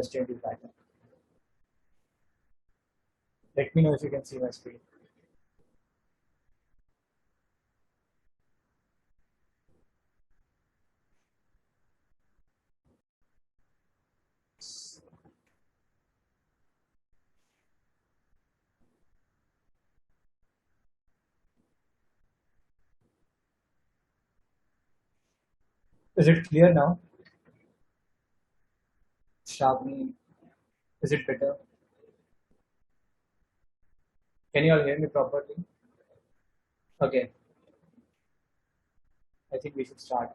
understand you better. Let me know if you can see my screen. Is it clear now? Shavni, is it better? Can you all hear me properly? Okay, I think we should start.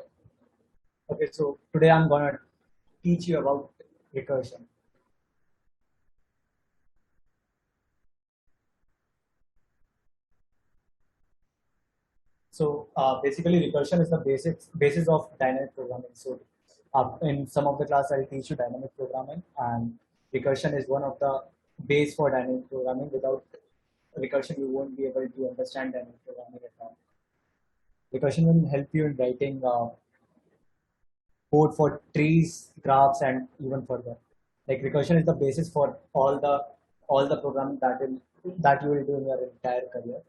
Okay, so today I'm gonna teach you about recursion. So basically, recursion is the basis of dynamic programming. So in some of the class, I'll teach you dynamic programming, and recursion is one of the base for dynamic programming. Without recursion, you won't be able to understand dynamic programming at all. Recursion will help you in writing code for trees, graphs, and even further. Like recursion is the basis for all the programming that you will do in your entire career.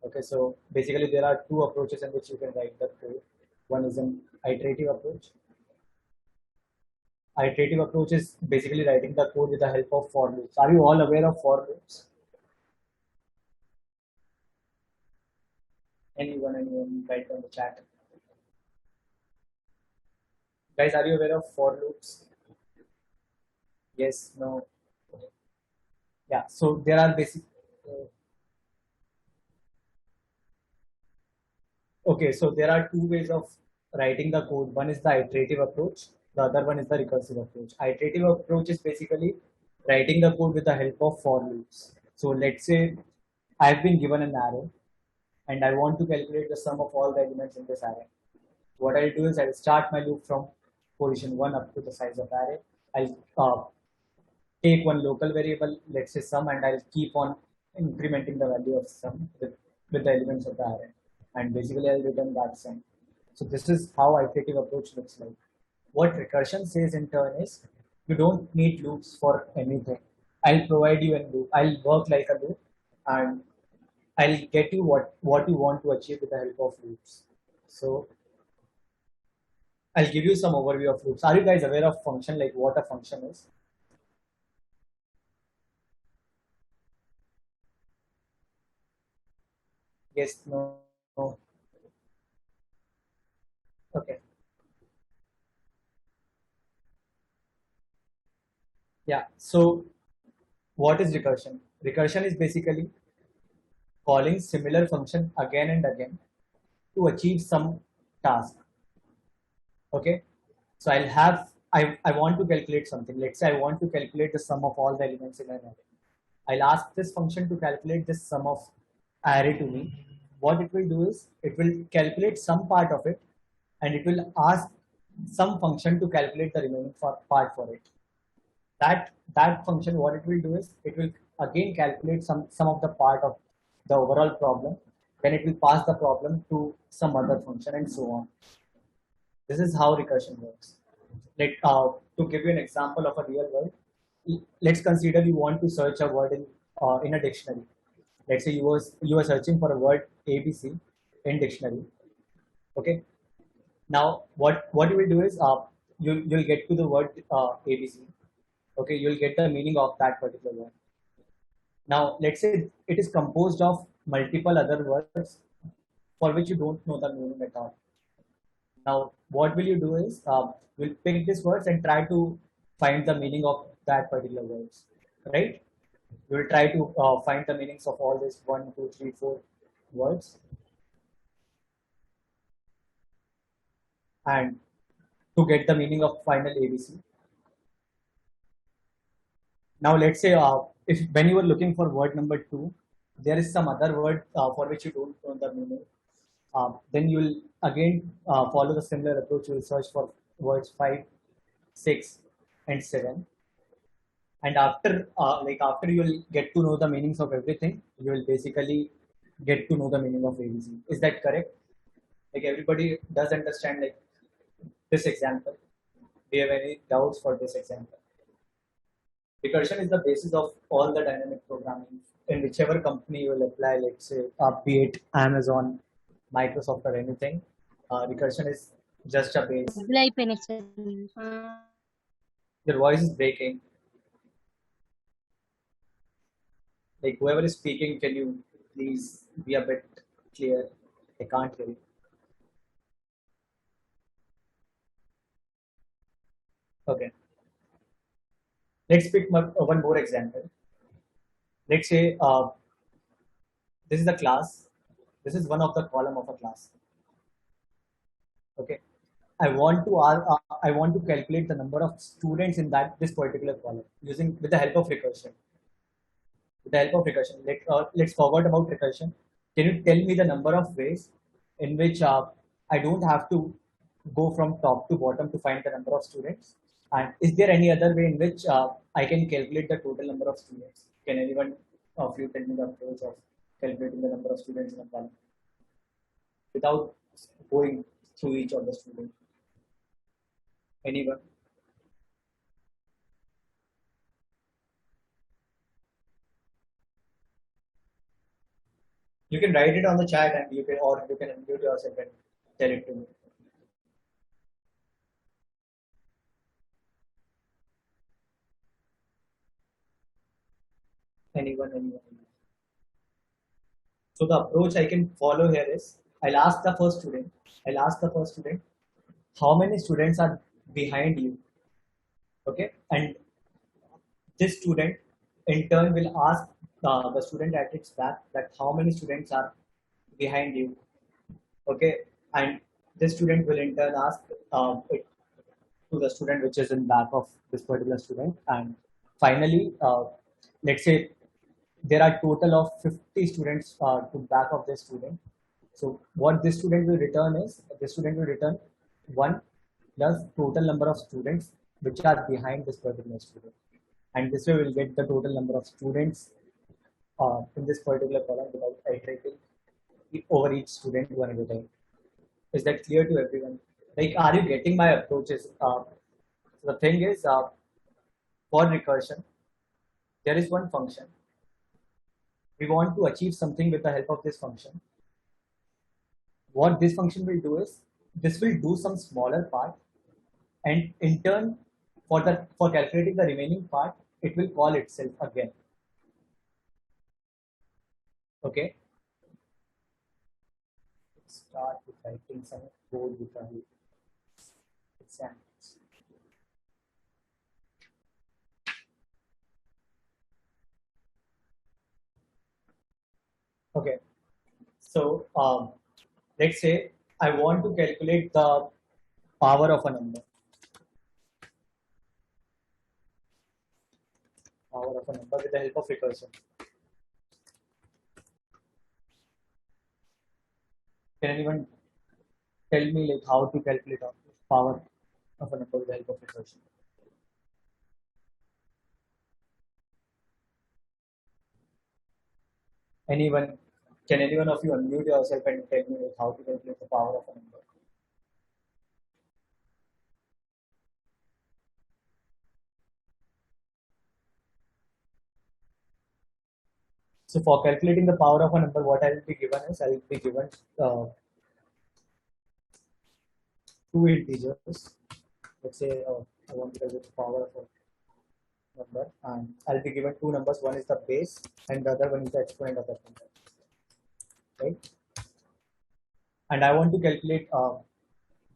Okay, so basically there are two approaches in which you can write the code. One is an iterative approach. Iterative approach is basically writing the code with the help of for loops. Are you all aware of for loops? Anyone, write on the chat. Guys, are you aware of for loops? Yes, no. Yeah, so there are basic. Okay, so there are two ways of writing the code. One is the iterative approach. The other one is the recursive approach. Iterative approach is basically writing the code with the help of for loops. So let's say I've been given an array and I want to calculate the sum of all the elements in this array. What I'll do is I'll start my loop from position 1 up to the size of array. I'll take one local variable, let's say sum, and I'll keep on incrementing the value of sum with the elements of the array. And basically I'll return that sum. So this is how iterative approach looks like. What recursion says in turn is you don't need loops for anything. I'll provide you a loop. I'll work like a loop and I'll get you what you want to achieve with the help of loops. So I'll give you some overview of loops. Are you guys aware of function, like what a function is? Yes, no, no. Okay. Yeah. So what is recursion? Recursion is basically calling similar function again and again to achieve some task. Okay. So I want to calculate something. Let's say I want to calculate the sum of all the elements in an array. I'll ask this function to calculate this sum of array to me. What it will do is it will calculate some part of it and it will ask some function to calculate the remaining part for it. That function, what it will do is it will again calculate some of the part of the overall problem. Then it will pass the problem to some other function and so on. This is how recursion works. To give you an example of a real world, let's consider you want to search a word in a dictionary. Let's say you were searching for a word ABC in dictionary. Okay. Now what you will do is you'll get to the word ABC. Okay, you'll get the meaning of that particular word. Now let's say it is composed of multiple other words for which you don't know the meaning at all. Now, what will you do is you'll pick these words and try to find the meaning of that particular words, right? You will try to find the meanings of all these 1, 2, 3, 4 words, and to get the meaning of final ABC. Now, let's say if when you were looking for word number 2, there is some other word for which you don't know the meaning. Then you will again follow the similar approach. You will search for words 5, 6, and 7. And after you will get to know the meanings of everything, you will basically get to know the meaning of ABC. Is that correct? Like everybody does understand like this example. Do you have any doubts for this example? Recursion is the basis of all the dynamic programming in whichever company you will apply, let's say, be it Amazon, Microsoft, or anything. Recursion is just a base. డబ్బులు అయిపోయినాయి sir. Your voice is breaking. Like whoever is speaking, can you please be a bit clear? I can't hear you. Okay. Let's pick one more example. Let's say this is a class. This is one of the column of a class. Okay. I want to calculate the number of students in this particular column using with the help of recursion. With the help of recursion, let's forget about recursion. Can you tell me the number of ways in which I don't have to go from top to bottom to find the number of students? And is there any other way in which I can calculate the total number of students? Can anyone of you tell me the approach of calculating the number of students in a column without going through each of the students? Anyone? You can write it on the chat, and you can unmute yourself and tell it to me. Anyone. So the approach I can follow here is I'll ask the first student. I'll ask the first student, how many students are behind you? Okay, and this student in turn will ask the student at its back that how many students are behind you. Okay, and this student will in turn ask it to the student which is in back of this particular student, and finally, let's say there are total of 50 students to back of this student. So what this student will return is this student will return 1 plus total number of students which are behind this particular student, and this way we'll get the total number of students in this particular column without iterating over each student one at a time. Is that clear to everyone? Like, are you getting my approaches? The thing is, for recursion, there is one function. We want to achieve something with the help of this function. What this function will do is, this will do some smaller part, and in turn, for calculating the remaining part, it will call itself again. Okay. Let's start with writing some code with the examples. Okay. So let's say I want to calculate the power of a number. Power of a number with the help of recursion. Can anyone tell me like how to calculate the power of a number with the help of recursion? Anyone? Can anyone of you unmute yourself and tell me like how to calculate the power of a number? So for calculating the power of a number, what I will be given is I will be given two integers. Let's say I want to calculate the power of a number, and I'll be given two numbers. One is the base, and the other one is the exponent of that number. Right? And I want to calculate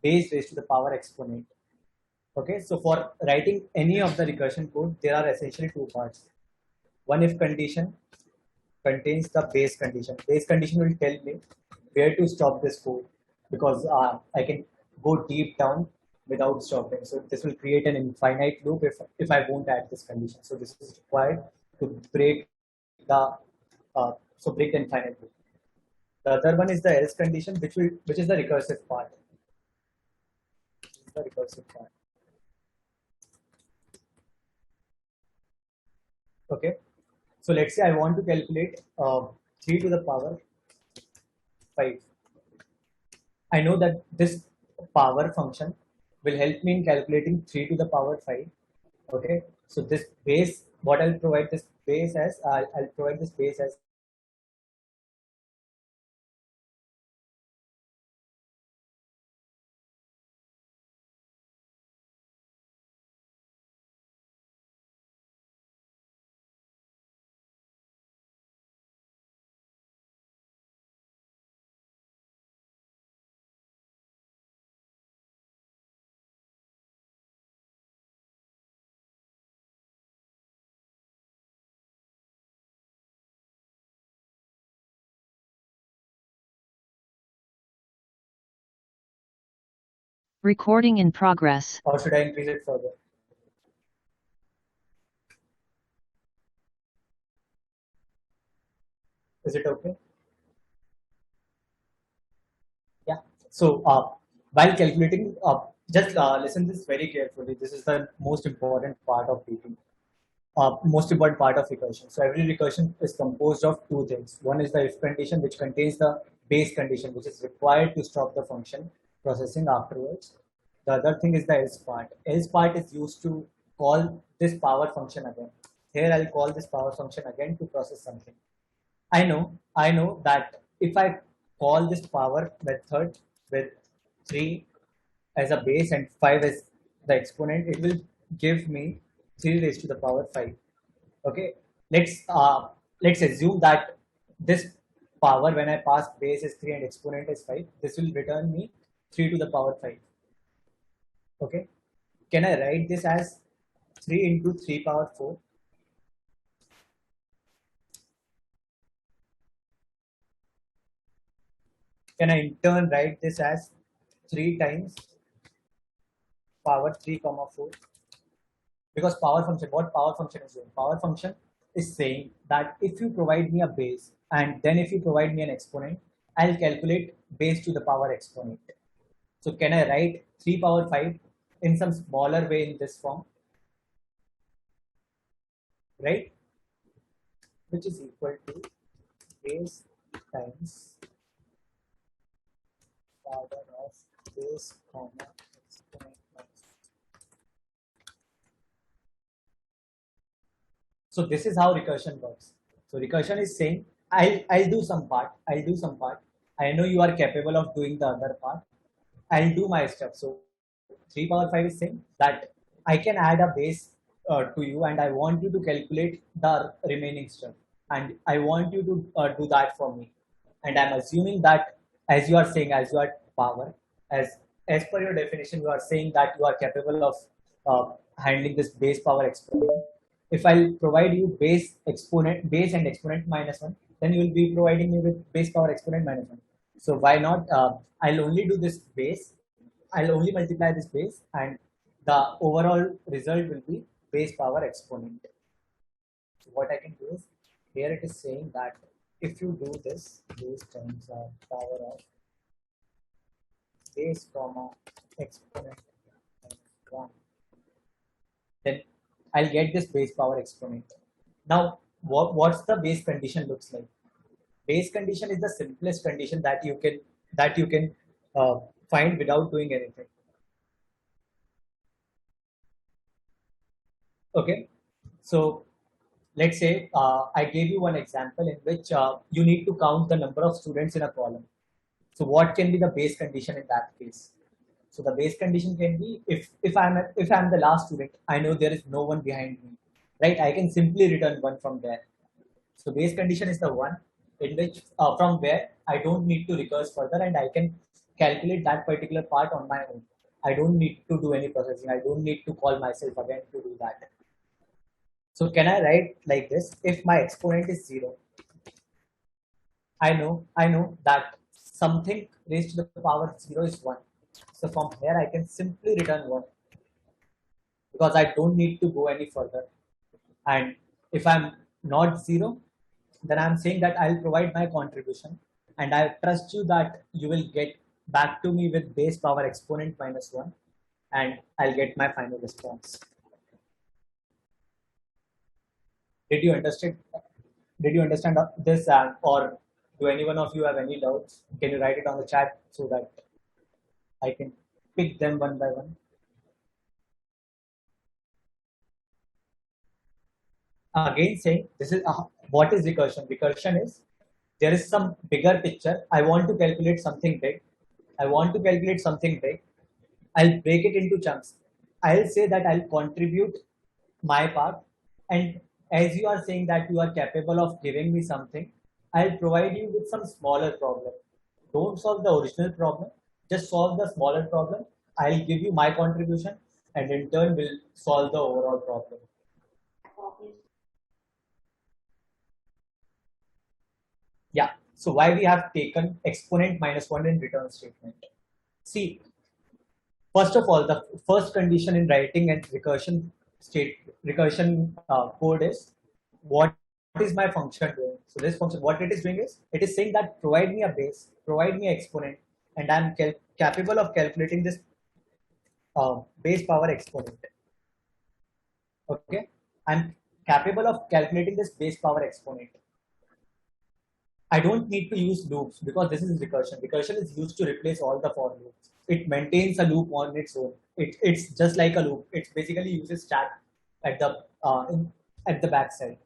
base raised to the power exponent. Okay, so for writing any of the recursion code, there are essentially two parts. One if condition contains the base condition. Base condition will tell me where to stop this code, because I can go deep down without stopping. So this will create an infinite loop if I won't add this condition. So this is required to break the break the infinite loop. The other one is the else condition, which is the recursive part. The recursive part. Okay. So let's say I want to calculate 3 to the power 5. I know that this power function will help me in calculating 3 to the power 5. Okay. So this base what I'll provide this base as, I'll provide this base as Recording in progress. or should I increase it further? Is it okay? Yeah. So while calculating, just listen this very carefully. This is the most important part of DT. Most important part of recursion. So every recursion is composed of two things. One is the if condition, which contains the base condition, which is required to stop the function processing afterwards. The other thing is the else part. Else part is used to call this power function again. Here I'll call this power function again to process something. I know that if I call this power method with 3 as a base and 5 as the exponent, it will give me 3 raised to the power 5. Okay, let's assume that this power, when I pass base is 3 and exponent is 5, this will return me 3 to the power 5. Okay, can I write this as 3 into 3 power 4? Can I in turn write this as 3 times power 3 comma 4? Because power function, what power function is doing? Power function is saying that if you provide me a base and then if you provide me an exponent, I'll calculate base to the power exponent. So can I write 3 power 5 in some smaller way in this form? Right? Which is equal to base times power of base comma exponent minus. So this is how recursion works. So recursion is saying, I'll do some part. I'll do some part. I know you are capable of doing the other part. I'll do my stuff. So 3 power 5 is saying that I can add a base to you and I want you to calculate the remaining stuff. And I want you to do that for me. And I'm assuming that as you are saying, as you are power, as per your definition, you are saying that you are capable of handling this base power exponent. If I'll provide you base exponent, base and exponent minus 1, then you will be providing me with base power exponent minus 1. So why not? I'll only do this base. I'll only multiply this base, and the overall result will be base power exponent. So what I can do is, here it is saying that if you do this, base times power of base comma exponent minus 1, then I'll get this base power exponent. Now, what's the base condition looks like? Base condition is the simplest condition that you can uh, find without doing anything. Okay, so let's say I gave you one example in which you need to count the number of students in a column. So what can be the base condition in that case? So the base condition can be if I'm the last student, I know there is no one behind me, right? I can simply return one from there. So base condition is the one in which from where I don't need to recurse further and I can calculate that particular part on my own. I don't need to do any processing. I don't need to call myself again to do that. So can I write like this? If my exponent is 0, I know that something raised to the power 0 is 1. So from here I can simply return 1 because I don't need to go any further. And if I'm not 0, then I'm saying that I'll provide my contribution and I trust you that you will get back to me with base power exponent minus 1 and I'll get my final response. Did you understand? Did you understand this? Or do any one of you have any doubts? Can you write it on the chat so that I can pick them one by one? again saying this is what is recursion. Recursion is there is some bigger picture. I want to calculate something big. I want to calculate something big. I'll break it into chunks. I'll say that I'll contribute my part, and as you are saying that you are capable of giving me something, I'll provide you with some smaller problem. Don't solve the original problem, just solve the smaller problem. I'll give you my contribution, and in turn will solve the overall problem. Yeah. So why we have taken exponent minus one in return statement? See, first of all, the first condition in writing and recursion code is what is my function doing? So this function, what it is doing is it is saying that provide me a base, provide me an exponent, and I'm capable of calculating this base power exponent. Okay, I'm capable of calculating this base power exponent. I don't need to use loops because this is recursion. Recursion is used to replace all the for loops. It maintains a loop on its own. It's just like a loop. It basically uses stack at the at the backside.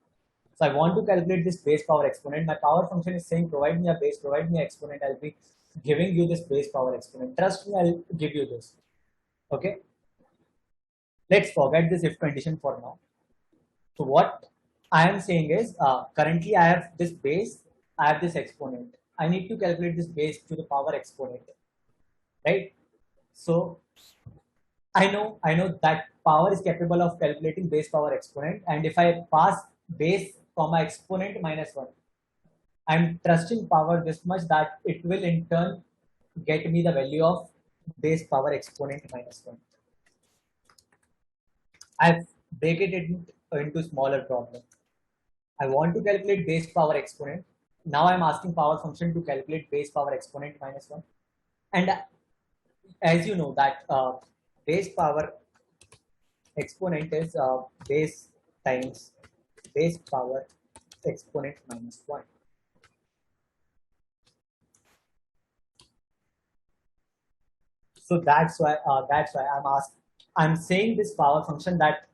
So I want to calculate this base power exponent. My power function is saying provide me a base, provide me an exponent. I'll be giving you this base power exponent. Trust me, I'll give you this. Okay. Let's forget this if condition for now. So what I am saying is currently I have this base, I have this exponent. I need to calculate this base to the power exponent, right? So I know that power is capable of calculating base power exponent, and if I pass base comma exponent minus one, I'm trusting power this much that it will in turn get me the value of base power exponent minus one. I've break it into smaller problem. I want to calculate base power exponent. Now I'm asking power function to calculate base power exponent minus one. And as you know that base power exponent is base times base power exponent minus one. So that's why I'm saying this power function that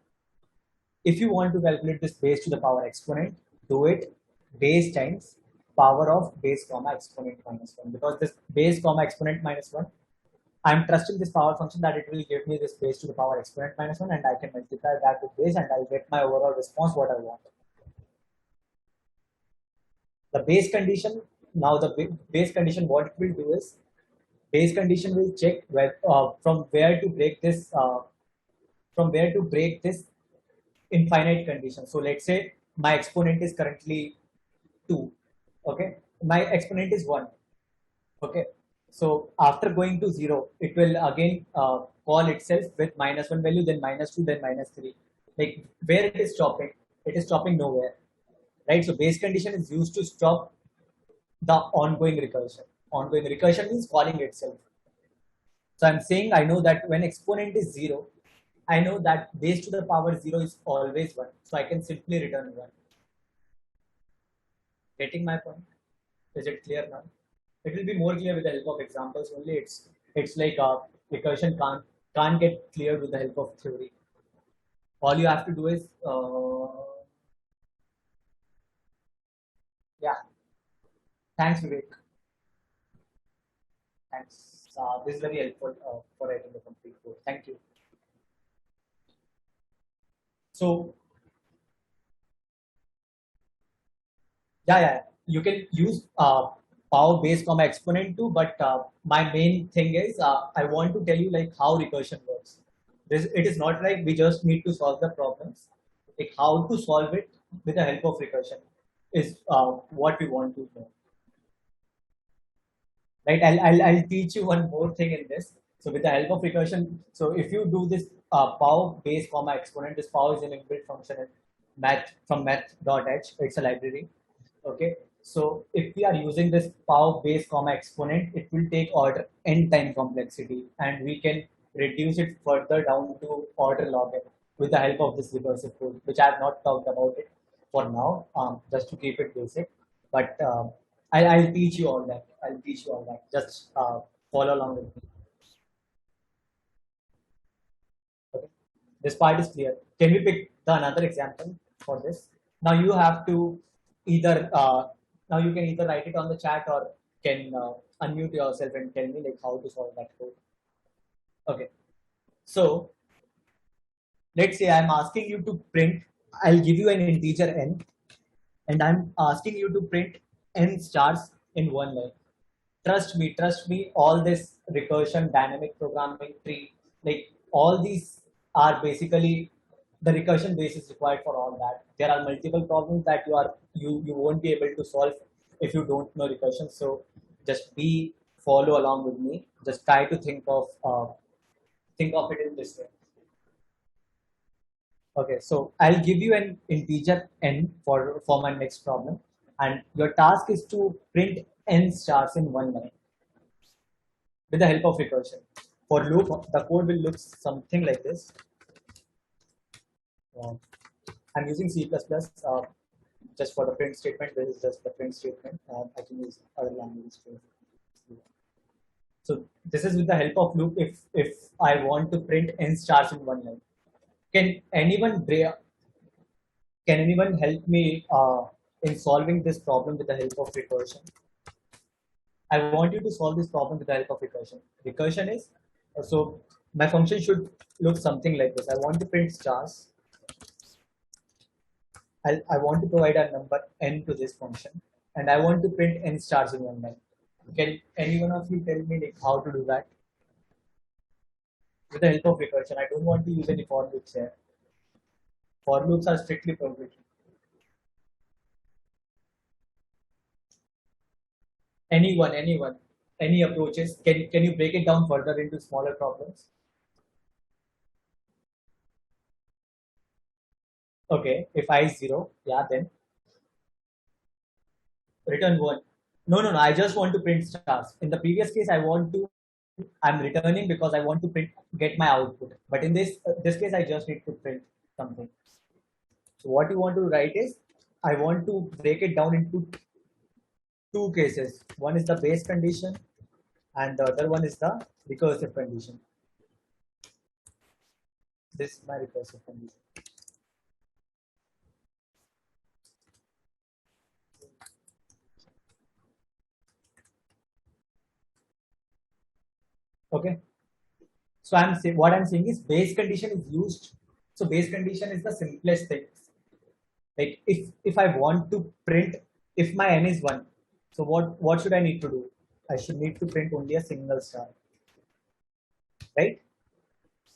if you want to calculate this base to the power exponent, do it base times power of base comma exponent minus one, because this base comma exponent minus one, I'm trusting this power function that it will give me this base to the power exponent minus one, and I can multiply that with base and I'll get my overall response what I want. The base condition, now the base condition, what it will do is base condition will check where from where to break this infinite condition. So let's say my exponent is currently 2. Okay, my exponent is 1. Okay, so after going to 0, it will again call itself with minus 1 value, then minus 2, then minus 3. Like where it is stopping nowhere, right? So base condition is used to stop the ongoing recursion. Ongoing recursion means calling itself. So I'm saying I know that when exponent is 0, I know that base to the power 0 is always 1. So I can simply return 1. Getting my point? Is it clear now? It will be more clear with the help of examples only. It's like recursion can't get clear with the help of theory. All you have to do is yeah. Thanks, Vivek. Thanks. This is very helpful for writing the complete code. Thank you. So yeah, you can use power base comma exponent too, but my main thing is I want to tell you like how recursion works. It is not like we just need to solve the problems. Like how to solve it with the help of recursion is what we want to know. Right? I'll teach you one more thing in this. So with the help of recursion, so if you do this power base comma exponent, this power is an inbuilt function in math from math.h. It's a library. Okay. So if we are using this power base comma exponent, it will take order n time complexity, and we can reduce it further down to order log n with the help of this recursive code, which I have not talked about it for now, just to keep it basic. But I'll teach you all that. I'll teach you all that. Just follow along with me. Okay. This part is clear. Can we pick the another example for this? Now you have to either now you can either write it on the chat or can unmute yourself and tell me like how to solve that code. Okay, so let's say I'm asking you to print. I'll give you an integer n, and I'm asking you to print n stars in one line. Trust me, all this recursion, dynamic programming tree, like all these are basically the recursion base is required for all that. There are multiple problems that you won't be able to solve if you don't know recursion. So just follow along with me. Just try to think of it in this way. Okay, so I'll give you an integer n for my next problem, and your task is to print n stars in one line with the help of recursion. For loop, the code will look something like this. I'm using C++. Just for the print statement, this is just the print statement. I can use other languages too. So this is with the help of loop. If I want to print n stars in one line, can anyone help me in solving this problem with the help of recursion? I want you to solve this problem with the help of recursion. Recursion is so my function should look something like this. I want to print stars. I want to provide a number n to this function, and I want to print n stars in one line. Can any one of you tell me like how to do that? With the help of recursion. I don't want to use any for loops here. For loops are strictly prohibited. Anyone, any approaches? Can you break it down further into smaller problems? Okay, if I is 0, yeah, then return 1. No. I just want to print stars. In the previous case, I'm returning because I want to get my output. But in this case, I just need to print something. So what you want to write is, I want to break it down into two cases. One is the base condition, and the other one is the recursive condition. This is my recursive condition. Okay. So what I'm saying is base condition is used. So base condition is the simplest thing. Like if I want to print, if my n is 1, so what should I need to do? I should need to print only a single star, right?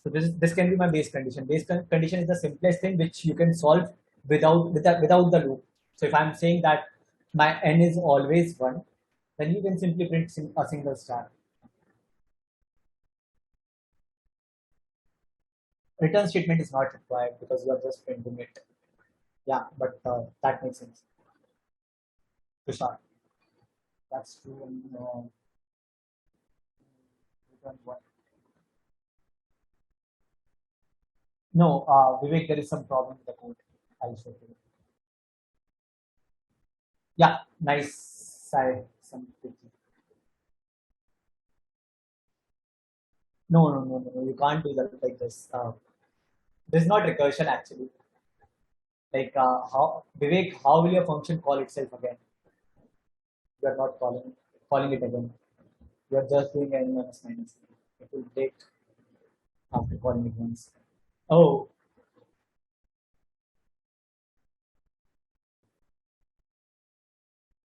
So this can be my base condition. Condition is the simplest thing which you can solve without the loop. So if I'm saying that my n is always 1, then you can simply print a single star. Return statement is not required because you are just printing it. Yeah, but that makes sense. Tushar, that's true. Return 1. No, Vivek, there is some problem with the code. I'll show you. Yeah, nice. No. You can't do that like this. This is not recursion actually. Like how Vivek, how will your function call itself again? You are not calling it again. You are just doing n minus minus. It will take after calling it once. Oh,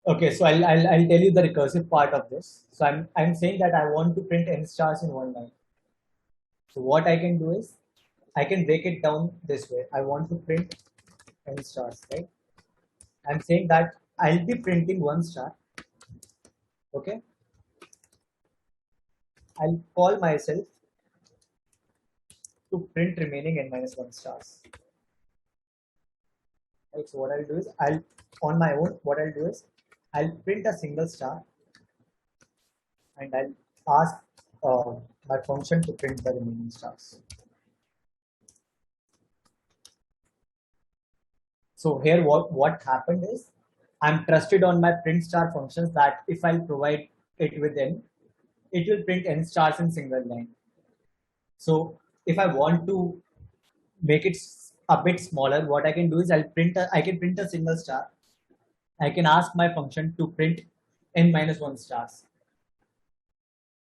okay. So I'll tell you the recursive part of this. So I'm saying that I want to print n stars in one line. So what I can do is I can break it down this way. I want to print n stars, right? I'm saying that I'll be printing one star. Okay. I'll call myself to print remaining n minus 1 stars. Right, so what I'll do is on my own, what I'll do is I'll print a single star and I'll ask my function to print the remaining stars. So here what happened is I'm trusted on my print star functions that if I provide it with n, it will print n stars in single line. So if I want to make it a bit smaller, what I can do is I can print a single star. I can ask my function to print n minus 1 stars.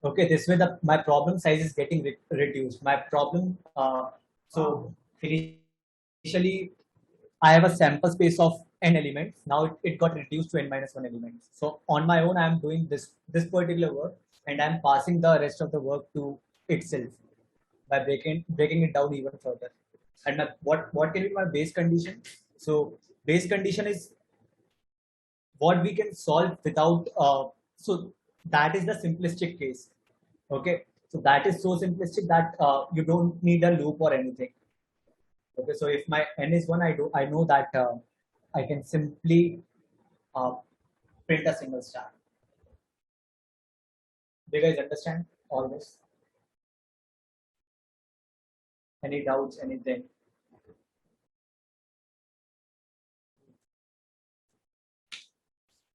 Okay, this way my problem size is getting reduced. My problem, so initially I have a sample space of n elements. Now it got reduced to n minus 1 elements. So on my own, I am doing this particular work, and I am passing the rest of the work to itself by breaking it down even further. And what can be my base condition? So base condition is what we can solve without. So that is the simplistic case. Okay, so that is so simplistic that you don't need a loop or anything. Okay, so if my n is 1, I know that I can simply uh, print a single star. Do you guys understand all this? Any doubts, anything?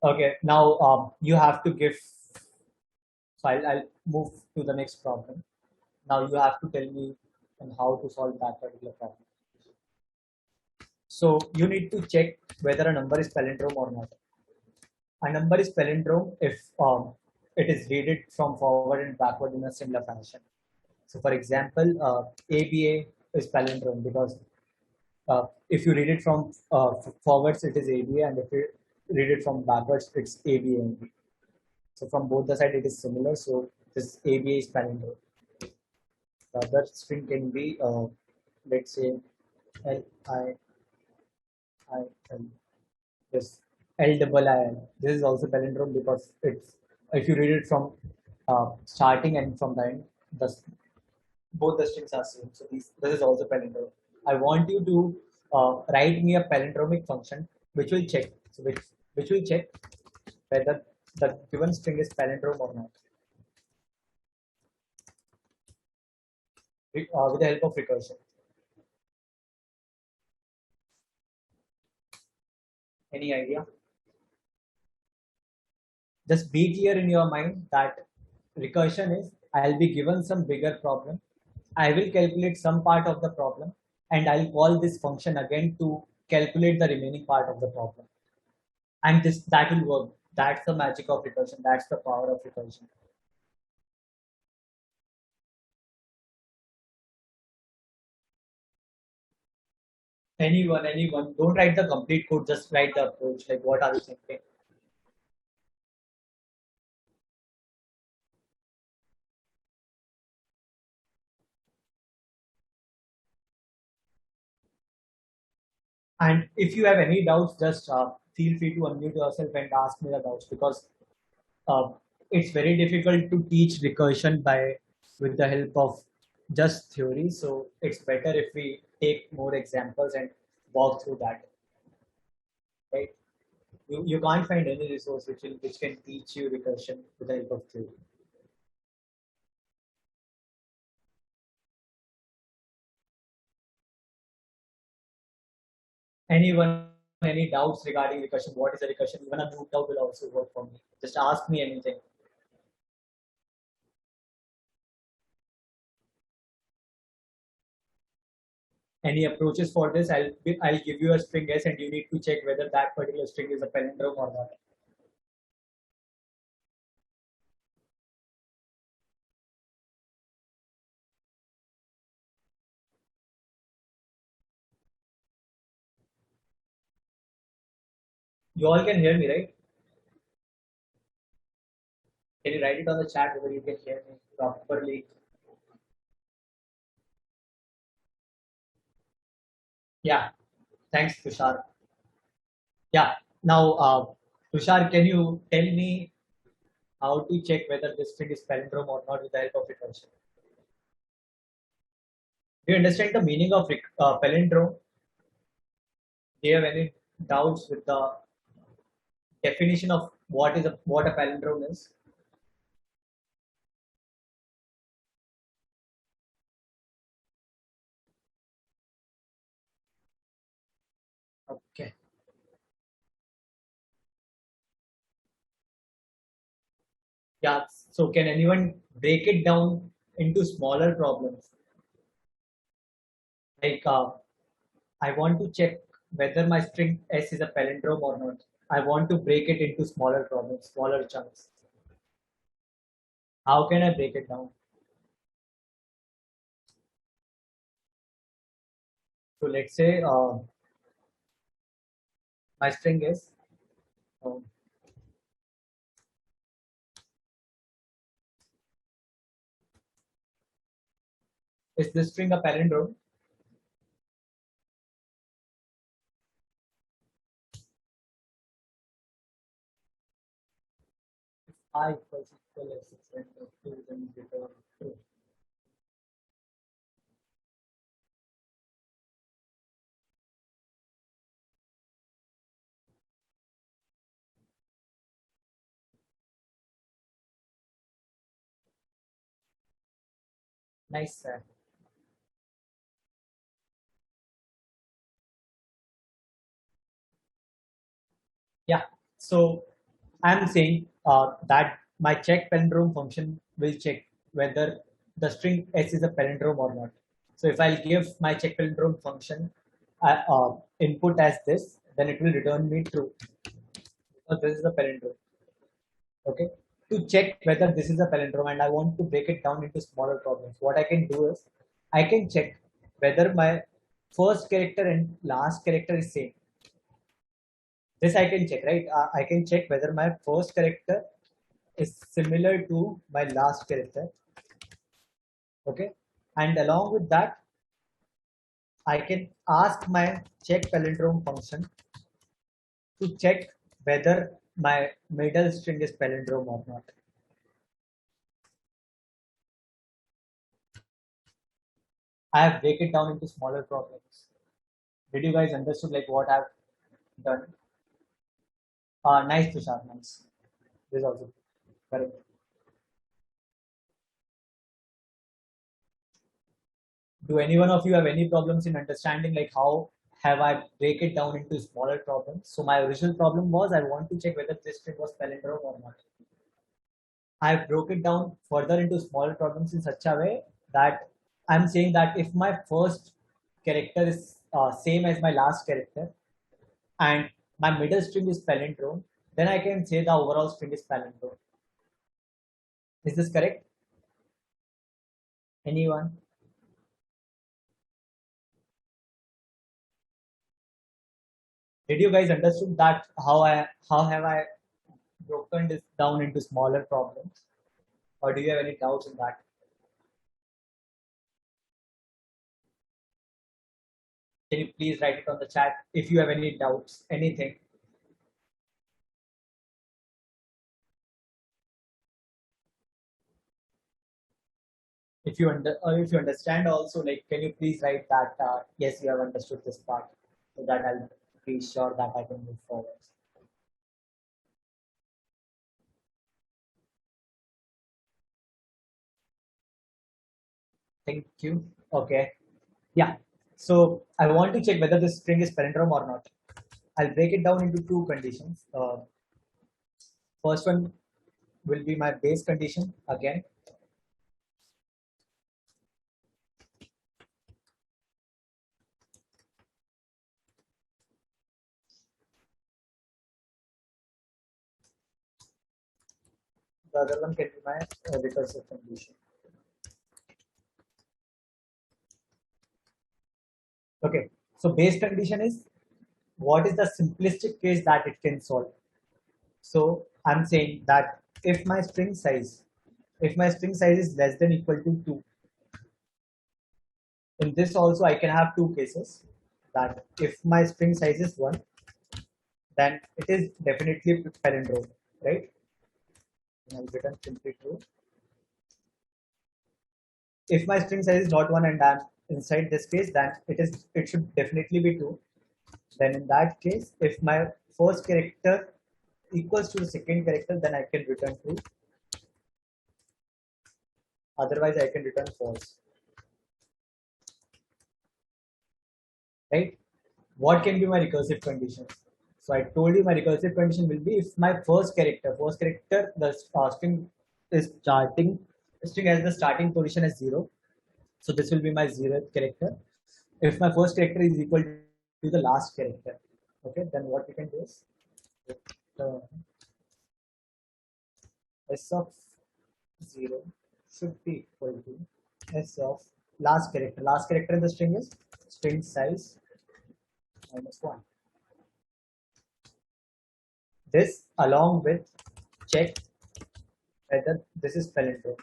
Okay, now you have to give. So I'll move to the next problem. Now you have to tell me on how to solve that particular problem. So you need to check whether a number is palindrome or not. A number is palindrome if it is read from forward and backward in a similar fashion. So for example, ABA is palindrome because if you read it from forwards, it is ABA, and if you read it from backwards, it's ABA. So from both the side, it is similar. So this ABA is palindrome. The other string can be, let's say, L this L double I L. This is also palindrome because it's if you read it from starting and from the end, the both the strings are same. So this is also palindrome. I want you to write me a palindromic function which will check. So which will check whether the given string is palindrome or not with the help of recursion. Any idea? Just be clear in your mind that recursion is I'll be given some bigger problem. I will calculate some part of the problem and I'll call this function again to calculate the remaining part of the problem. And this that will work. That's the magic of recursion. That's the power of recursion. Anyone. Don't write the complete code, just write the approach. Like what are you thinking? And if you have any doubts, just feel free to unmute yourself and ask me the doubts because uh, it's very difficult to teach recursion by with the help of just theory. So it's better if we take more examples and walk through that. Right? You can't find any resource which can teach you recursion with the help of theory. Anyone, any doubts regarding recursion? What is a recursion? Even a loop doubt will also work for me. Just ask me anything. Any approaches for this? I'll give you a string S, and you need to check whether that particular string is a palindrome or not. You all can hear me, right? Can you write it on the chat whether you can hear me properly? Yeah. Thanks, Tushar. Yeah. Now, Tushar, can you tell me how to check whether this string is palindrome or not with the help of recursion? Do you understand the meaning of palindrome? Do you have any doubts with the definition of what a palindrome is? Okay. Yeah. So can anyone break it down into smaller problems? Like I want to check whether my string S is a palindrome or not. I want to break it into smaller problems, smaller chunks. How can I break it down? So let's say my string is um, is this string a palindrome? If I equals equal S is equal to 2, then return true. Nice, sir. Yeah. So I'm saying that my check palindrome function will check whether the string S is a palindrome or not. So if I'll give my check palindrome function input as this, then it will return me true because this is a palindrome. Okay. To check whether this is a palindrome and I want to break it down into smaller problems, what I can do is I can check whether my first character and last character is same. This I can check, right? I can check whether my first character is similar to my last character. Okay. And along with that, I can ask my check palindrome function to check whether my middle string is palindrome or not. I have break it down into smaller problems. Did you guys understood like what I've done? Nice, Tushar, nice. This is also correct. Do any one of you have any problems in understanding like how have I break it down into smaller problems? So my original problem was I want to check whether this string was palindrome or not. I broke it down further into smaller problems in such a way that I'm saying that if my first character is same as my last character and my middle string is palindrome, then I can say the overall string is palindrome. Is this correct? Anyone? Did you guys understood that how have I broken this down into smaller problems? Or do you have any doubts in that? Can you please write it on the chat if you have any doubts, anything? If you understand also, like, can you please write that yes, you have understood this part, so that I'll be sure that I can move forward. Thank you. Okay. Yeah. So I want to check whether this string is palindrome or not. I'll break it down into two conditions. First one will be my base condition again. The other one can be my recursive condition. Okay. So base condition is what is the simplistic case that it can solve. So I'm saying that if my string size is less than equal to 2, in this also I can have two cases that if my string size is 1, then it is definitely palindrome, right? And I'll return simply true. If my string size is not 1 and I'm inside this case, then it should definitely be 2. Then in that case, if my first character equals to the second character, then I can return true. Otherwise, I can return false. Right? What can be my recursive conditions? So I told you my recursive condition will be if my first character, the string is string has the starting position as 0. So this will be my 0th character. If my first character is equal to the last character. Okay, then what we can do is return s of 0 should be equal to s of last character. Last character in the string is string size minus 1. This along with check whether this is palindrome.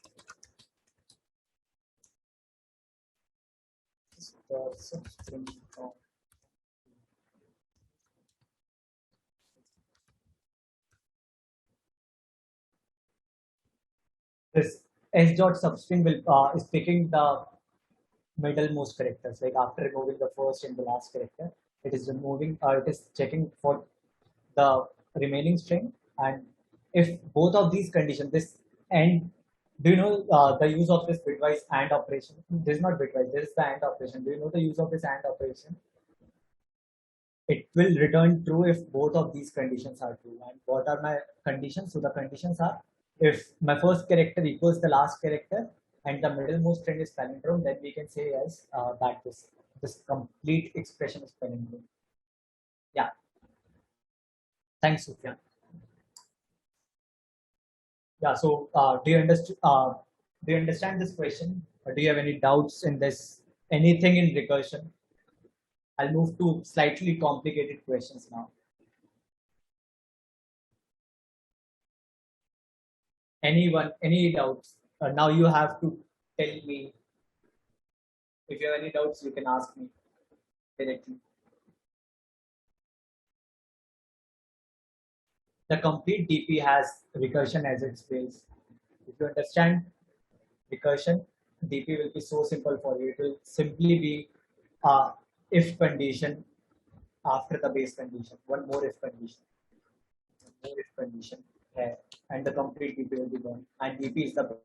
String count. This s dot substring will is picking the middlemost characters. Like after removing the first and the last character, it is removing. It is checking for the remaining string, and if both of these conditions, this and do you know the use of this bitwise AND operation? This is not bitwise. This is the AND operation. Do you know the use of this AND operation? It will return true if both of these conditions are true. And what are my conditions? So the conditions are if my first character equals the last character and the middlemost string is palindrome, then we can say yes that this complete expression is palindrome. Yeah. Thanks, Sufyan. Yeah. So do you understand? Do you understand this question? Or do you have any doubts in this? Anything in recursion? I'll move to slightly complicated questions now. Anyone, any doubts? Now you have to tell me. If you have any doubts, you can ask me directly. The complete DP has recursion as its base. If you understand recursion, DP will be so simple for you. It will simply be if condition after the base condition, one more if condition, one more if condition, and the complete DP will be done. And DP is the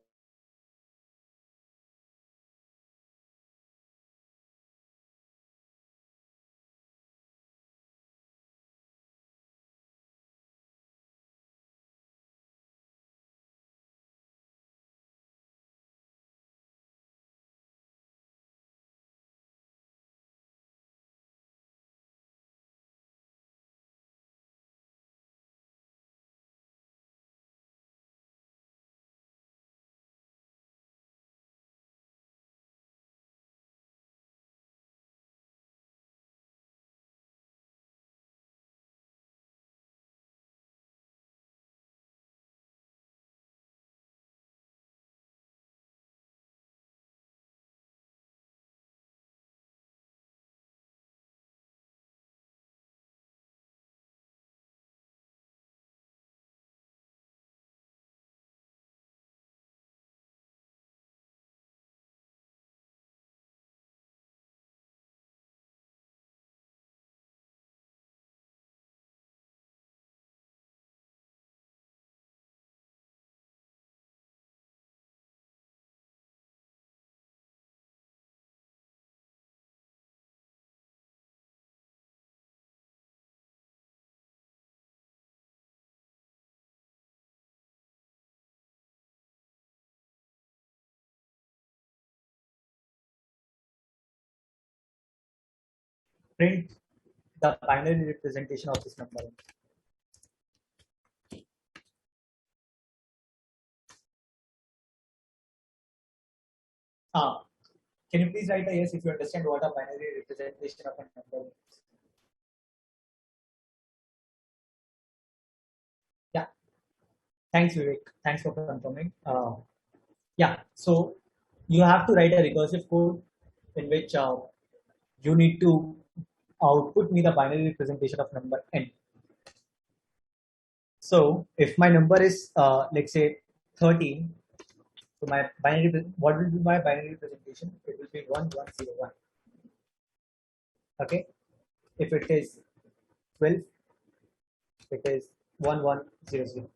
print the binary representation of this number. Can you please write a yes if you understand what a binary representation of a number is? Yeah. Thanks, Vivek. Thanks for confirming. Yeah. So you have to write a recursive code in which you need to output me the binary representation of number n. So if my number is let's say 13, so my binary, what will be my binary representation? It will be 1101. Okay. If it is 12, it is 1100.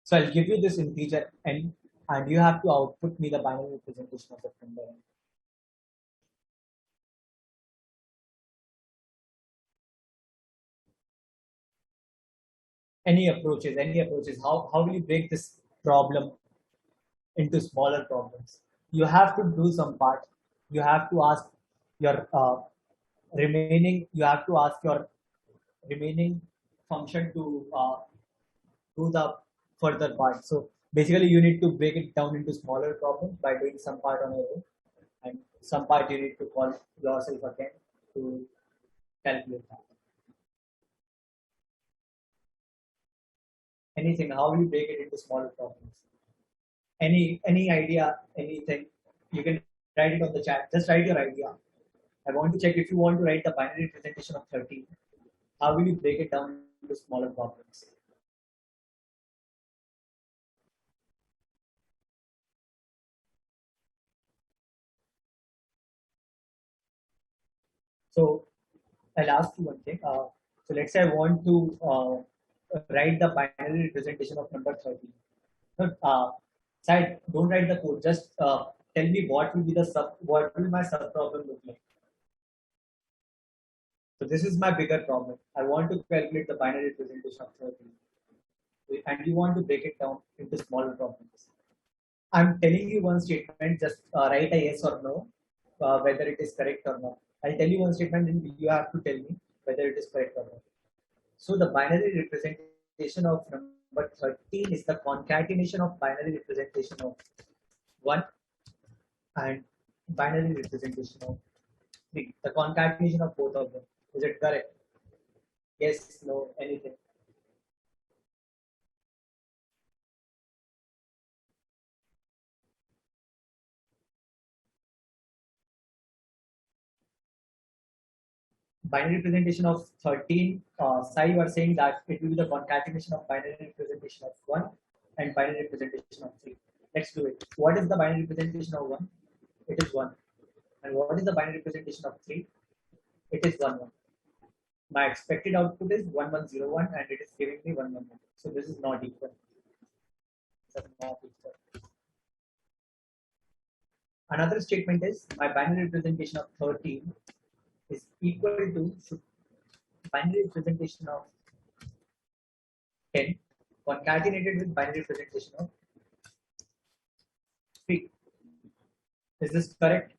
So I'll give you this integer n, and you have to output me the binary representation of that number n. Any approaches. How will you break this problem into smaller problems? You have to do some part. You have to ask your remaining, you have to ask your remaining function to do the further part. So basically, you need to break it down into smaller problems by doing some part on your own, and some part you need to call yourself again to calculate that. Anything, how you break it into smaller problems? Any idea, anything? You can write it on the chat. Just write your idea. I want to check if you want to write the binary representation of 13. How will you break it down into smaller problems? So I'll ask you one thing. So let's say I want to write the binary representation of number 13. No, Side, don't write the code. Just tell me what will be the what will my sub problem look like. So this is my bigger problem. I want to calculate the binary representation of 13, and you want to break it down into smaller problems. I'm telling you one statement. Just write a yes or no, whether it is correct or not. I'll tell you one statement, and you have to tell me whether it is correct or not. So the binary representation of number 13 is the concatenation of binary representation of 1 and binary representation of 3. The concatenation of both of them. Is it correct? Yes, no, anything. Binary representation of 13, Sai, you are saying that it will be the concatenation of binary representation of 1 and binary representation of 3. Let's do it. What is the binary representation of 1? It is 1. And what is the binary representation of 3? It is 1, 1. My expected output is 1101 and it is giving me 111. So this is not equal. Not equal. Another statement is my binary representation of 13 is equal to binary representation of 10 concatenated with binary representation of 3. Is this correct?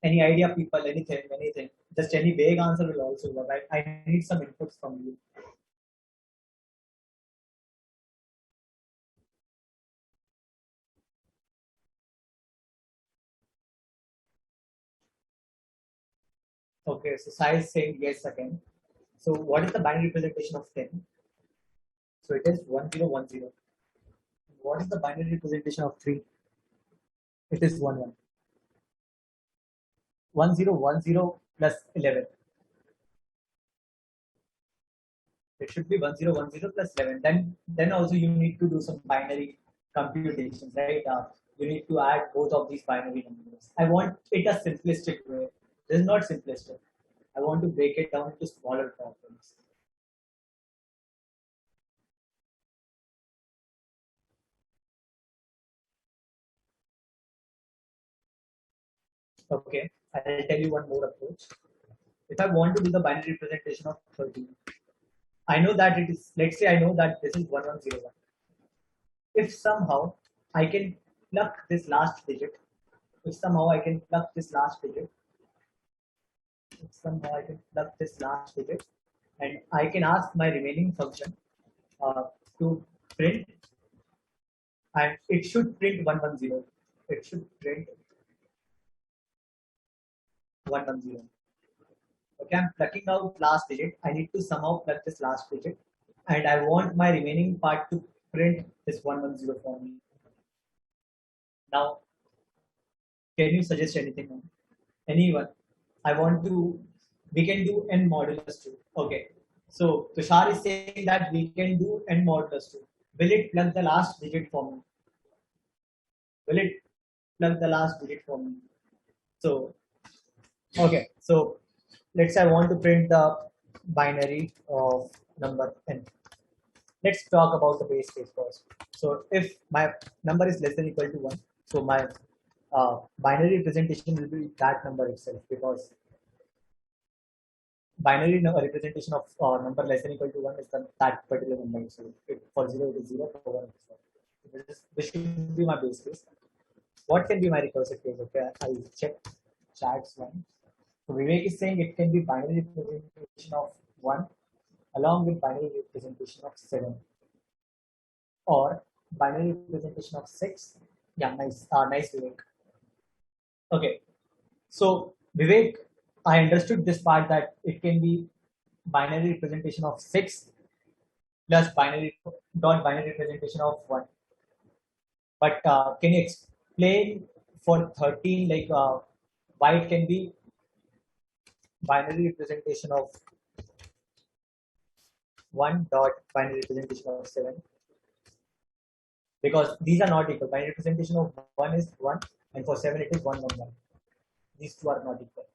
Any idea, people? Anything, anything. Just any vague answer will also work. I need some inputs from you. Okay, so Sai is saying yes again. So what is the binary representation of 10? So it is 1010. What is the binary representation of 3? It is 11. 1010 plus 11. It should be 1010 plus 11. Then also you need to do some binary computations, right? You need to add both of these binary numbers. I want it a simplistic way. This is not simplistic. I want to break it down into smaller problems. Okay, I'll tell you one more approach. If I want to do the binary representation of 13, I know that it is, let's say I know that this is 1101. If somehow I can pluck this last digit, if somehow I can pluck this last digit, and I can ask my remaining function to print, and it should print 110. It should print 110. Okay, I'm plucking out last digit. I need to somehow pluck this last digit, and I want my remaining part to print this 110 for me. Now, can you suggest anything? Anyone? I want to. We can do n modulus 2. Okay. So Tushar is saying that we can do n modulus 2. Will it plug the last digit for me? Will it plug the last digit for me? So, okay. So let's say I want to print the binary of number n. Let's talk about the base case first. So if my number is less than equal to 1, so my binary representation will be that number itself, because representation of number less than or equal to 1 is that particular number. So for 0 it is 0, for 1 it is 1. This should be my base case. What can be my recursive case? Okay, I'll check chats one. So Vivek is saying it can be binary representation of 1 along with binary representation of 7 or binary representation of 6. Yeah, nice Vivek. Okay, so Vivek, I understood this part that it can be binary representation of 6 plus binary representation of 1. But can you explain for 13 like why it can be binary representation of 1 dot binary representation of 7? Because these are not equal. Binary representation of 1 is 1 and for 7 it is 1 1 1. These two are not equal.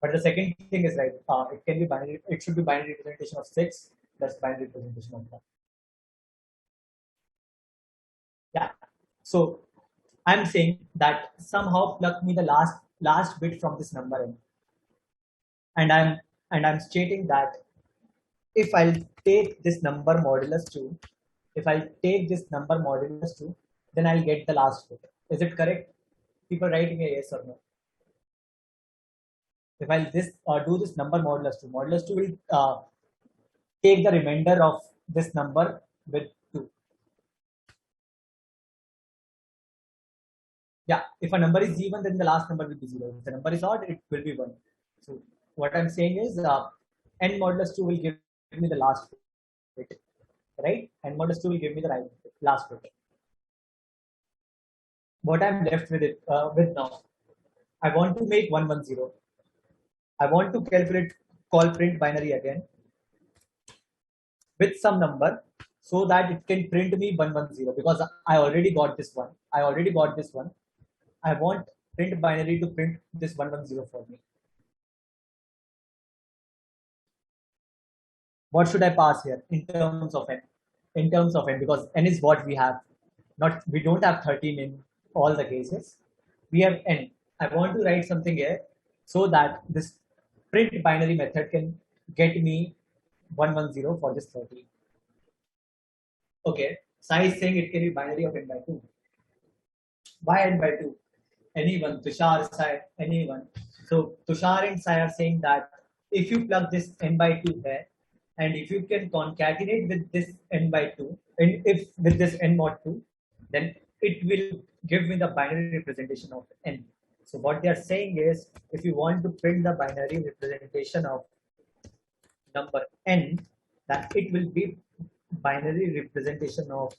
But the second thing is right. It can be binary. It should be binary representation of 6 plus binary representation of 1. Yeah. So I'm saying that somehow pluck me the last bit from this number in, and I'm stating that if I'll take this number modulus 2, if I'll take this number modulus 2, then I'll get the last bit. Is it correct? People write me a yes or no. If I'll do this number modulus 2 will take the remainder of this number with 2. Yeah, if a number is even, then the last number will be 0. If the number is odd, it will be 1. So what I'm saying is n modulus 2 will give me the last bit, right? N modulus 2 will give me the last bit. What I'm left with now, I want to make 110. I want to call print binary again with some number so that it can print me 110 because I already got this one. I want print binary to print this 110 for me. What should I pass here in terms of n? In terms of n, because n is what we have. We don't have 13 in all the cases. We have n. I want to write something here so that this print binary method can get me 110 for this 13. Okay, Sai is saying it can be binary of n by 2. Why n by 2? Anyone, Tushar, Sai, anyone. So Tushar and Sai are saying that if you plug this n by 2 there, and if you can concatenate with this n by 2, and if with this n mod 2, then it will give me the binary representation of n. So what they are saying is, if you want to print the binary representation of number n, that it will be binary representation of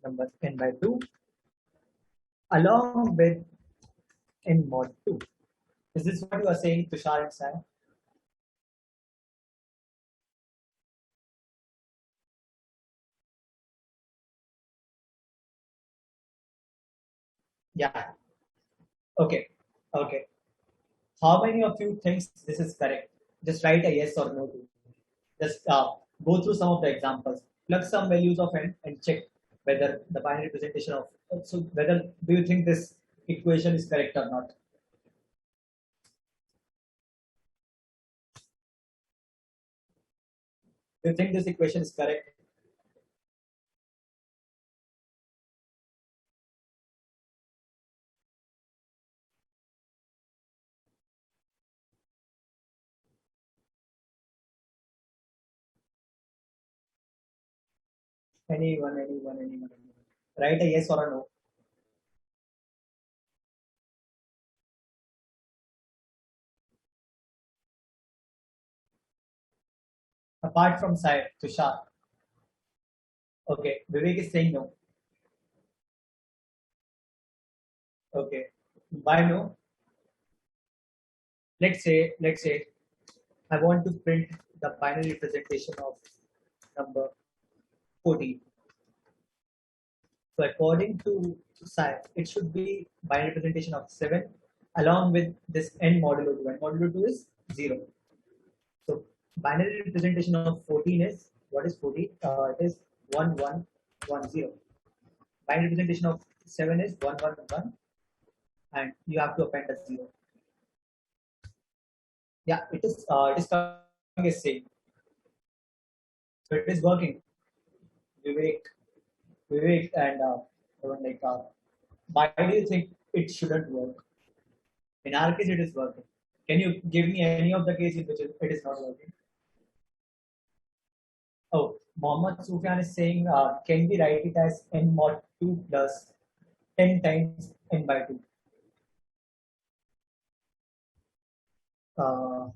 number n by 2 along with n mod 2. Is this what you are saying, Tushar and Sai? Yeah. Okay. Okay. How many of you thinks this is correct? Just write a yes or no to. Just go through some of the examples. Plug some values of n and check whether the binary representation of. So whether do you think this equation is correct or not? Do you think this equation is correct? Anyone. Write a yes or a no. Apart from Sai, Tushar. Okay, Vivek is saying no. Okay, why no? Let's say I want to print the binary representation of number 14. So according to Sai, it should be binary representation of 7 along with this n modulo 2. N modulo 2 is 0. So binary representation of 14 is, what is 14? It is 1110. Binary representation of 7 is 111 and you have to append a 0. Yeah, it is coming as same. So it is working. Vivek, Vivek, and everyone like, why do you think it shouldn't work? In our case, it is working. Can you give me any of the cases in which it is not working? Oh, Mohammed Sufyan is saying, can we write it as n mod 2 plus 10 times n by 2? Uh,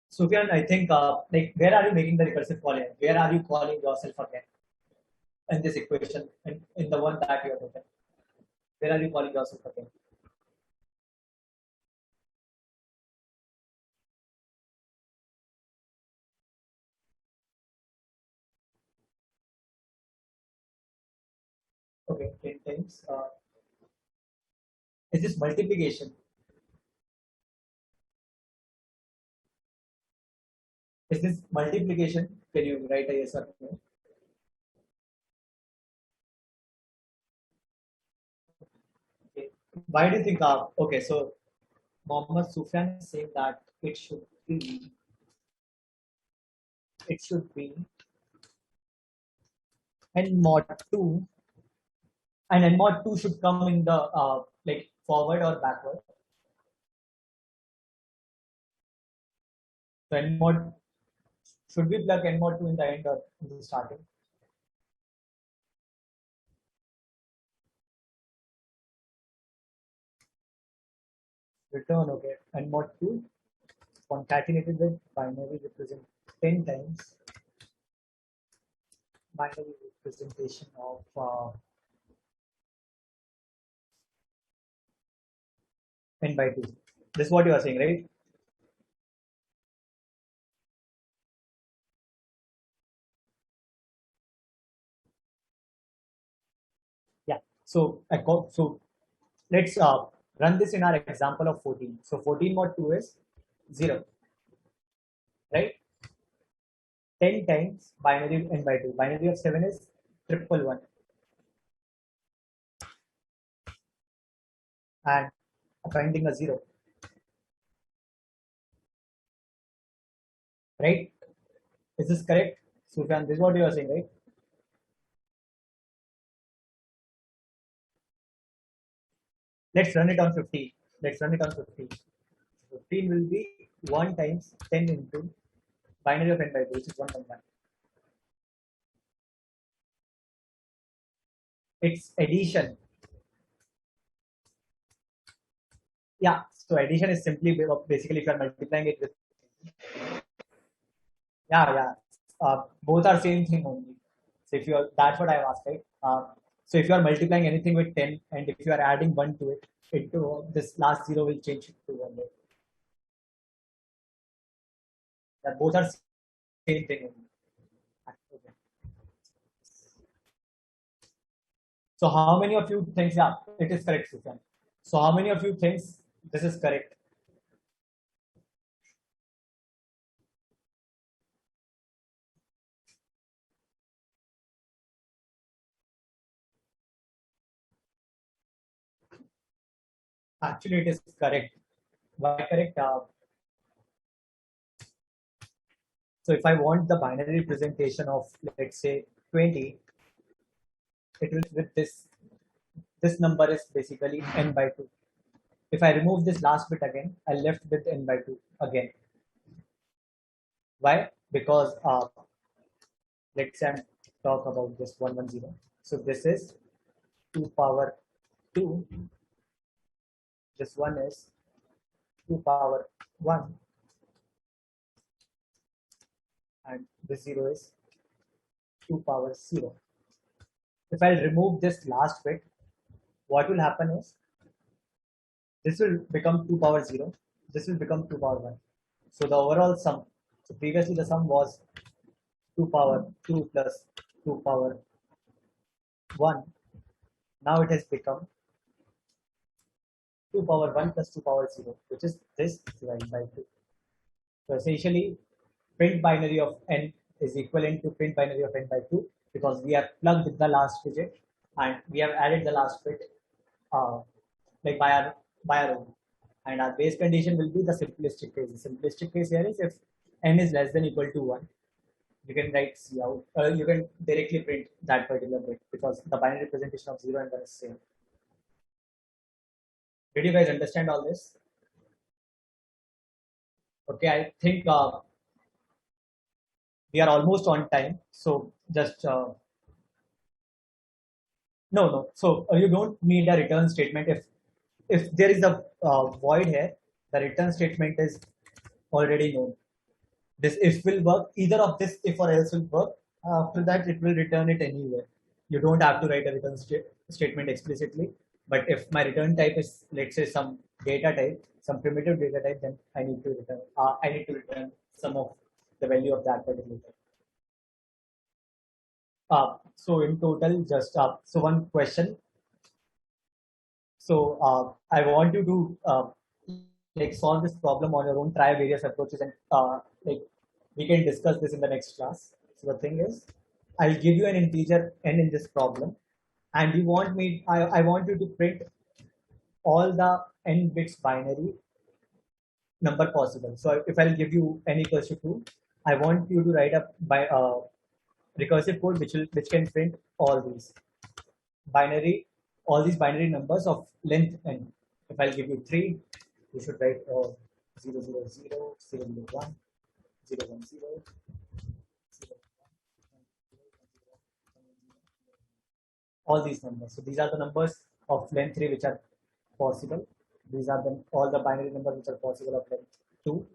Sufyan, I think, like, where are you making the recursive call here? Where are you calling yourself again in this equation, in the one that you have written? Where are you calling yourself again? Okay, 10 times. Is this multiplication? Is this multiplication? Can you write a yes or no? Okay. Why do you think? Okay, so Mohammed Sufyan is saying that it should be n mod 2, and n mod 2 should come in the like forward or backward. So n mod, should we plug n mod 2 in the end or in the starting? Return, okay, n mod 2 concatenated with binary represent 10 times binary representation of n by 2. This is what you are saying, right? Yeah. So let's run this in our example of 14. So 14 mod 2 is 0, right? 10 times binary n by 2. Binary of 7 is triple one, and finding a 0, right? Is this correct? Sufyan, this is what you are saying, right? Let's run it on 15. Let's run it on 15. 15 will be 1 times 10 into binary of n by 2, which is 1.1. It's addition. Yeah, so addition is simply basically if you are multiplying it with, yeah. Both are same thing only. So if you are, that's what I asked, right? So if you are multiplying anything with 10, and if you are adding 1 to it, this last 0 will change it to 1. Right? Yeah, both are same thing only. Okay. So how many of you think, yeah, it is correct, Sufyan? So how many of you thinks this is correct? Actually, it is correct. Why correct? So if I want the binary representation of, let's say, 20, it will with this number is basically n by 2. If I remove this last bit again, I left with n by 2 again. Why? Because let's say I talk about this 110. So this is 2 power 2. This one is 2 power 1, and this 0 is 2 power 0. If I remove this last bit, what will happen is this will become 2 power 0. This will become 2 power 1. So the overall sum, so previously the sum was 2 power 2 plus 2 power 1. Now it has become 2 power 1 plus 2 power 0, which is this divided by 2. So essentially, print binary of n is equivalent to print binary of n by 2, because we have plugged the last digit and we have added the last bit, uh, like by our own. and our base condition will be the simplistic case. The simplistic case here is if n is less than equal to 1, you can write C out, you can directly print that particular bit because the binary representation of 0 and 1 is same. Did you guys understand all this? Okay, I think we are almost on time. So just no. So you don't need a return statement if there is a void here. The return statement is already known. This if will work. Either of this if or else will work. After that, it will return it anywhere. You don't have to write a return statement explicitly. But if my return type is, let's say, some data type, some primitive data type, then I need to return. I need to return some of the value of that particular type. So in total, just so one question. So I want you to like solve this problem on your own, try various approaches, and like we can discuss this in the next class. So the thing is, I'll give you an integer n in this problem, and you want me, I want you to print all the n bits binary number possible. So if I'll give you n equals to 2, I want you to write a recursive code which can print all these binary numbers of length n. If I'll give you 3, you should write 0, 0, 0, 0, 0, 1, 0, 1, 0, 0, 1, all these numbers. So these are the numbers of length 3 which are possible. These are all the binary numbers which are possible of length 2.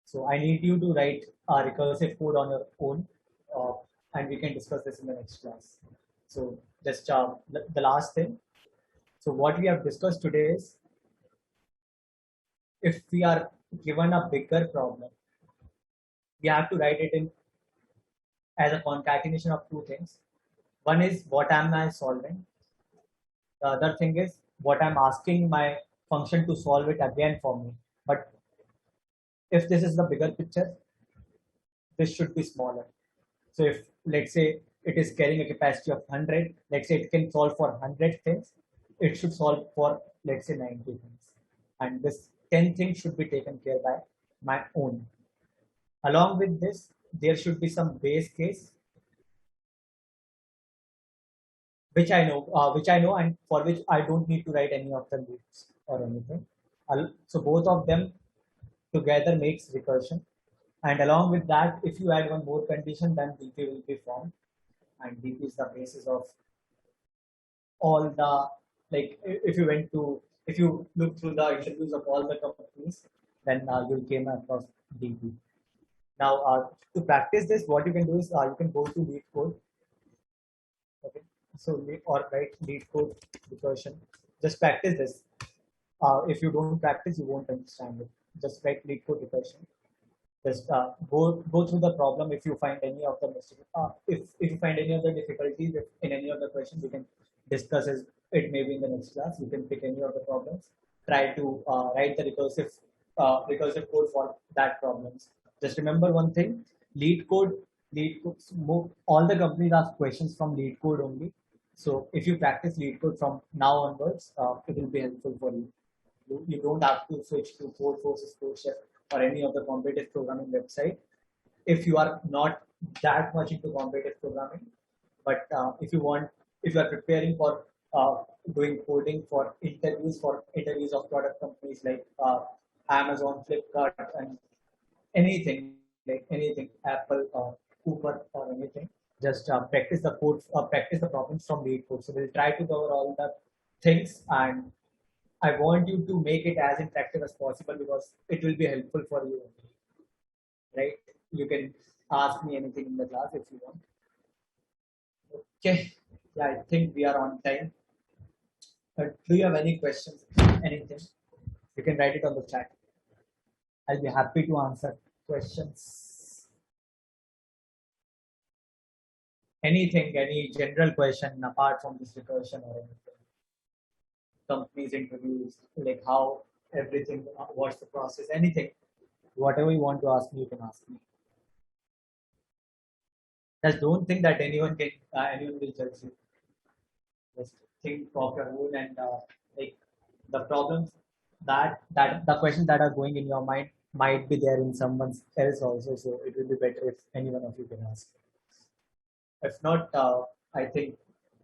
So I need you to write a recursive code on your own, and we can discuss this in the next class. So just the last thing. So what we have discussed today is, if we are given a bigger problem, we have to write it in as a concatenation of two things. One is what am I solving? The other thing is what I'm asking my function to solve it again for me. But if this is the bigger picture, this should be smaller. So if let's say it is carrying a capacity of 100, let's say it can solve for 100 things, it should solve for, let's say, 90 things. And this 10 things should be taken care by my own. Along with this, there should be some base case which I know, and for which I don't need to write any of the loops or anything. So both of them together makes recursion. And along with that, if you add one more condition, then DP will be formed, and DP is the basis of all the, like, if you look through the interviews of all the companies, then you'll came across DP. Now, to practice this, what you can do is you can go to LeetCode. Okay, so or write LeetCode recursion. Just practice this. If you don't practice, you won't understand it. Just write LeetCode recursion. Just go through the problem. If you find any of the mistakes, if you find any of the difficulties in any of the questions, you can discuss it maybe in the next class. You can pick any of the problems. Try to write the recursive code for that problems. Just remember one thing: LeetCode, all the companies ask questions from LeetCode only. So if you practice LeetCode from now onwards, it will be helpful for you. You don't have to switch to Codeforces, CodeChef, or any of the competitive programming website if you are not that much into competitive programming. But if you are preparing for doing coding for interviews of product companies like Amazon, Flipkart, and anything, Apple or Uber or anything, just practice the code, practice the problems from LeetCode. So we'll try to cover all the things, and I want you to make it as interactive as possible because it will be helpful for you, right? You can ask me anything in the class if you want. Okay, yeah, I think we are on time. But do you have any questions? Anything? You can write it on the chat. I'll be happy to answer questions. Anything, any general question apart from this recursion or anything? Companies interviews, like how everything, what's the process, anything, whatever you want to ask me, you can ask me. Just don't think that anyone will judge you. Just think of your own, and like the problems that the questions that are going in your mind might be there in someone else also. So it will be better if any one of you can ask. If not, I think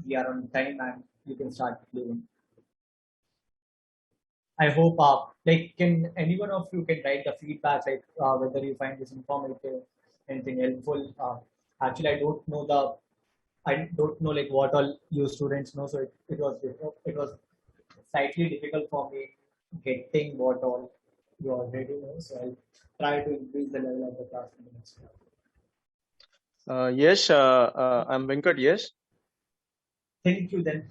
we are on time and you can start playing. I hope, like, can any one of you can write the feedback, like whether you find this informative, anything helpful. Actually, I don't know like what all you students know, so it was slightly difficult for me getting what all you already know. So I'll try to increase the level of the class in the next class. Yes, I'm Venkat. Yes. Thank you then.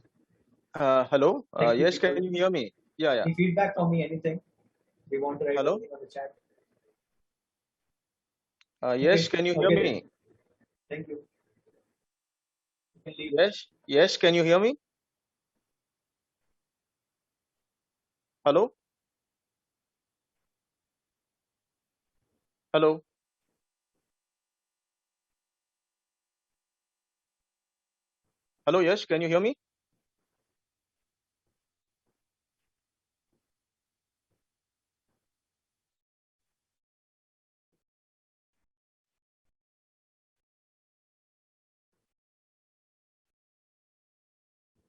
Hello. Thank you Yes, people. can you hear me? Yeah, yeah. Any feedback for me? Anything? Do you want to write Hello. anything on the chat? Yes, Okay. can you hear Okay then. me? Thank you. You can leave. Yes. Yes, can you hear me? Hello. Hello. Hello. Yes, can you hear me?